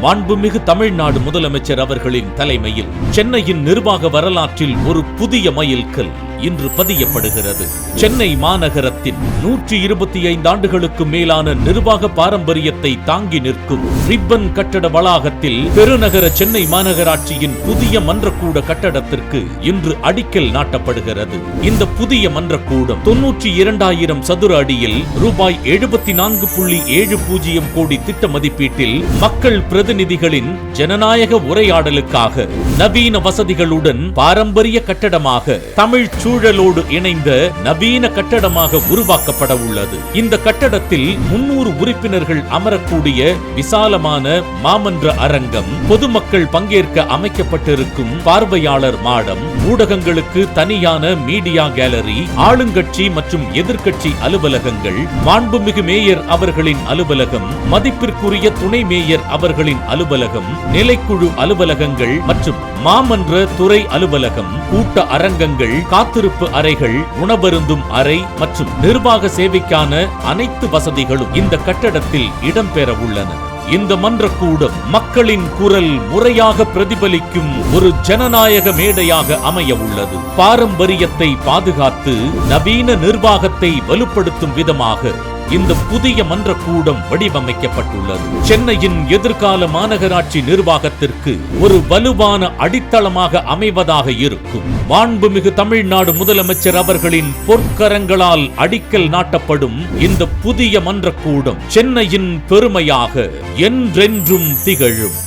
மாண்புமிகு தமிழ்நாடு முதலமைச்சர் அவர்களின் தலைமையில் சென்னையின் நிர்வாக வரலாற்றில் ஒரு புதிய மைல்கல் இன்று பதியப்படுகிறது. சென்னை மாநகரத்தின் 125 ஆண்டுகளுக்கு மேலான நிர்வாக பாரம்பரியத்தை தாங்கி நிற்கும் ரிப்பன் கட்டட வளாகத்தில் பெருநகர சென்னை மாநகராட்சியின் புதிய மன்றக்கூட கட்டடத்திற்கு இன்று அடிக்கல் நாட்டப்படுகிறது. இந்த புதிய மன்றக்கூடம் 92,000 சதுர அடியில் ரூபாய் 74.70 கோடி திட்ட மதிப்பீட்டில் மக்கள் பிரதிநிதிகளின் ஜனநாயக உரையாடலுக்காக நவீன வசதிகளுடன் பாரம்பரிய கட்டடமாக தமிழ் சூழலோடு இணைந்த நவீன கட்டடமாக உருவாக்கப்பட உள்ளது. இந்த கட்டடத்தில் 300 உறுப்பினர்கள் அமரக்கூடிய விசாலமான மாமன்ற அரங்கம், பொதுமக்கள் பங்கேற்க அமைக்கப்பட்டிருக்கும் பார்வையாளர் மாடம், ஊடகங்களுக்கு தனியான மீடியா கேலரி, ஆளுங்கட்சி மற்றும் எதிர்க்கட்சி அலுவலகங்கள், மாண்புமிகு மேயர் அவர்களின் அலுவலகம், மதிப்பிற்குரிய துணை மேயர் அவர்களின் அலுவலகம், நிலைக்குழு அலுவலகங்கள் மற்றும் மாமன்ற துறை அலுவலகம், கூட்ட அரங்கங்கள், காத்திருப்பு அறைகள், உணவருந்தும் அறை மற்றும் நிர்வாக சேவைக்கான அனைத்து வசதிகளும் இந்த கட்டடத்தில் இடம்பெற உள்ளன. இந்த மன்றக்கூடம் மக்களின் குரல் முறையாக பிரதிபலிக்கும் ஒரு ஜனநாயக மேடையாக அமைய உள்ளது. பாரம்பரியத்தை பாதுகாத்து நவீன நிர்வாகத்தை வலுப்படுத்தும் விதமாக இந்த புதிய மன்றக்கூடம் வடிவமைக்கப்பட்டுள்ளது. சென்னையின் எதிர்கால மாநகராட்சி நிர்வாகத்திற்கு ஒரு வலுவான அடித்தளமாக அமைவதாக இருக்கும். மாண்புமிகு தமிழ்நாடு முதலமைச்சர் அவர்களின் பொற்கரங்களால் அடிக்கல் நாட்டப்படும் இந்த புதிய மன்றக்கூடம் சென்னையின் பெருமையாக என்றென்றும் திகழும்.